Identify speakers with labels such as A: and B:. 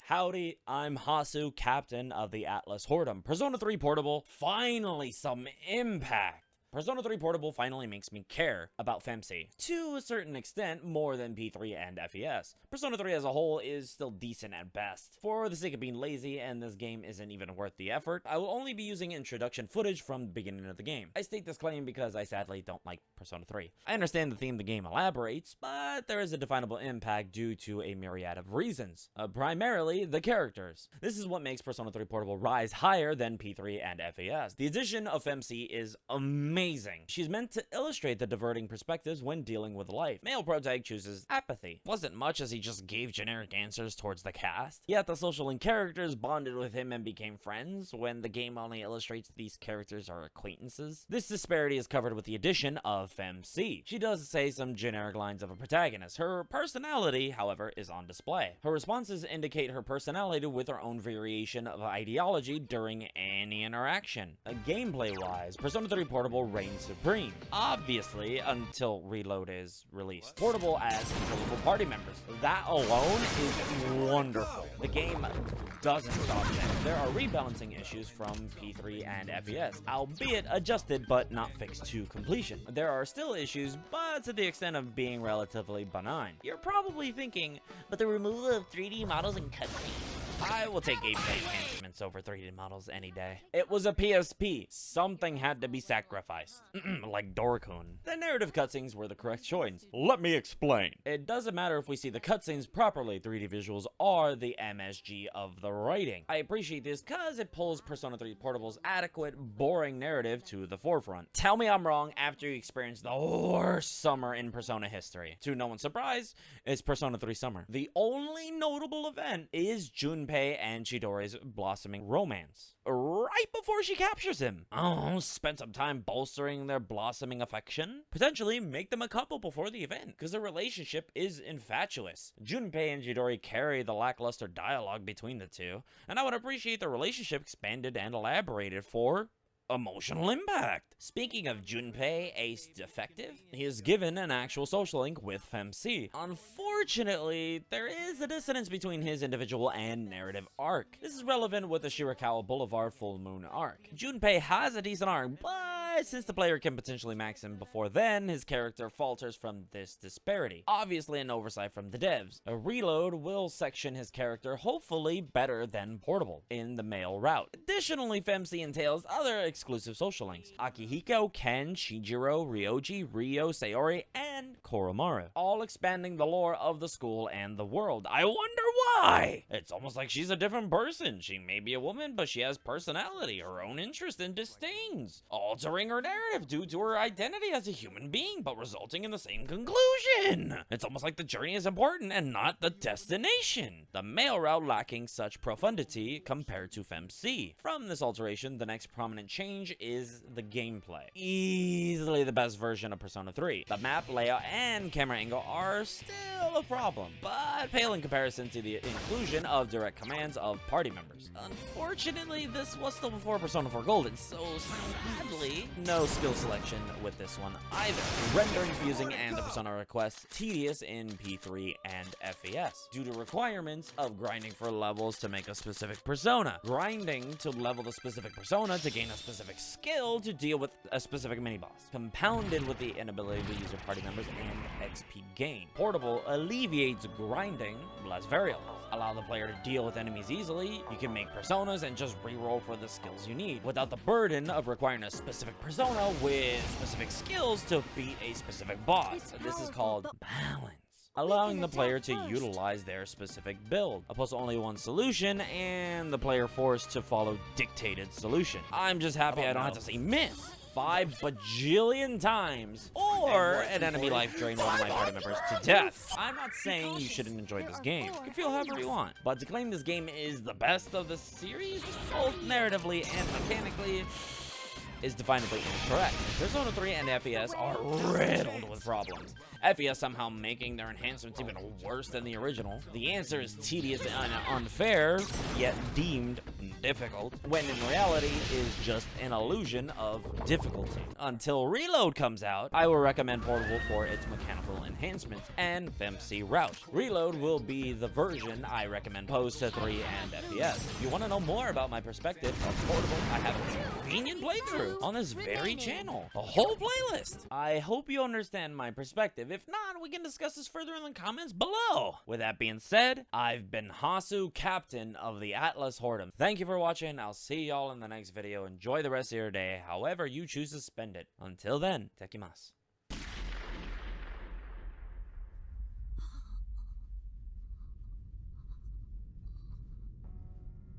A: Howdy, I'm Hasu, captain of the Atlas Hordem. Persona 3 Portable, finally some impact. Persona 3 Portable finally makes me care about FEMC. To a certain extent, more than P3 and FES. Persona 3 as a whole is still decent at best. For the sake of being lazy, and this game isn't even worth the effort, I will only be using introduction footage from the beginning of the game. I state this claim because I sadly don't like Persona 3. I understand the theme the game elaborates, but there is a definable impact due to a myriad of reasons. Primarily, the characters. This is what makes Persona 3 Portable rise higher than P3 and FES. The addition of FEMC is amazing. She's meant to illustrate the diverting perspectives when dealing with life. Male protag chooses apathy. Wasn't much as he just gave generic answers towards the cast. Yet the social link characters bonded with him and became friends when the game only illustrates these characters are acquaintances. This disparity is covered with the addition of FEMC. She does say some generic lines of a protagonist. Her personality, however, is on display. Her responses indicate her personality with her own variation of ideology during any interaction. Gameplay-wise, Persona 3 Portable reigns supreme. Obviously, until Reload is released. Portable as controllable party members. That alone is wonderful. The game doesn't stop there. There are rebalancing issues from P3 and FES, albeit adjusted but not fixed to completion. There are still issues, but to the extent of being relatively benign. You're probably thinking, but the removal of 3D models and cutscenes. I will take gameplay enhancements over 3D models any day. It was a PSP. Something had to be sacrificed. Like Dorkun. The narrative cutscenes were the correct choice. Let me explain. It doesn't matter if we see the cutscenes properly. 3D visuals are the MSG of the writing. I appreciate this because it pulls Persona 3 Portable's adequate, boring narrative to the forefront. Tell me I'm wrong after you experience the worst summer in Persona history. To no one's surprise, it's Persona 3 Summer. The only notable event is Junpei and Chidori's blossoming romance. Right before she captures him. Oh, spend some time bolstering their blossoming affection? Potentially make them a couple before the event, because their relationship is infatuous. Junpei and Chidori carry the lackluster dialogue between the two, and I would appreciate the relationship expanded and elaborated for emotional impact. Speaking of Junpei, ace defective, he is given an actual social link with FEMC. Unfortunately, there is a dissonance between his individual and narrative arc. This is relevant with the Shirakawa Boulevard Full Moon arc. Junpei has a decent arc, but since the player can potentially max him before then, his character falters from this disparity. Obviously an oversight from the devs. A Reload will section his character hopefully better than Portable in the male route. Additionally, FEMC entails other exclusive social links. Akihiko, Ken, Shijiro, Ryoji, Ryo, Sayori, and Koromaru. All expanding the lore of the school and the world. I wonder why! It's almost like she's a different person. She may be a woman, but she has personality, her own interests and disdains, altering her narrative due to her identity as a human being, but resulting in the same conclusion. It's almost like the journey is important and not the destination. The male route lacking such profundity compared to FEMC. From this alteration, the next prominent change is the gameplay. Easily the best version of Persona 3. The map layout and camera angle are still a problem, but pale in comparison to the inclusion of direct commands of party members. Unfortunately, this was still before Persona 4 Golden, so sadly, no skill selection with this one either. Rendering, fusing, and the Persona requests tedious in P3 and FES, due to requirements of grinding for levels to make a specific persona, grinding to level the specific persona to gain a specific skill to deal with a specific mini-boss, compounded with the inability to use your party members and XP gain. Portable alleviates grinding, less variables. Allow the player to deal with enemies easily. You can make personas and just reroll for the skills you need, without the burden of requiring a specific persona with specific skills to beat a specific boss. This is called balance. Allowing the player to utilize their specific build, opposed to only one solution, and the player forced to follow dictated solution. I'm just happy I don't have to say miss 5 bajillion times, or an enemy life drain one of my party members to death. I'm not saying you shouldn't enjoy this game. You can feel however you want, but to claim this game is the best of the series, both narratively and mechanically, is definably incorrect. Persona 3 and FES are riddled with problems. FES somehow making their enhancements even worse than the original. The answer is tedious and unfair, yet deemed difficult, when in reality is just an illusion of difficulty. Until Reload comes out, I will recommend Portable for its mechanical enhancements. enhancements, and FEMC route. Reload will be the version I recommend post to 3 and FPS. If you want to know more about my perspective of Portable, I have a convenient playthrough on this very channel. A whole playlist. I hope you understand my perspective. If not, we can discuss this further in the comments below. With that being said, I've been Hasu, captain of the Atlas Whoredom. Thank you for watching. I'll see y'all in the next video. Enjoy the rest of your day, however you choose to spend it. Until then, tekimasu.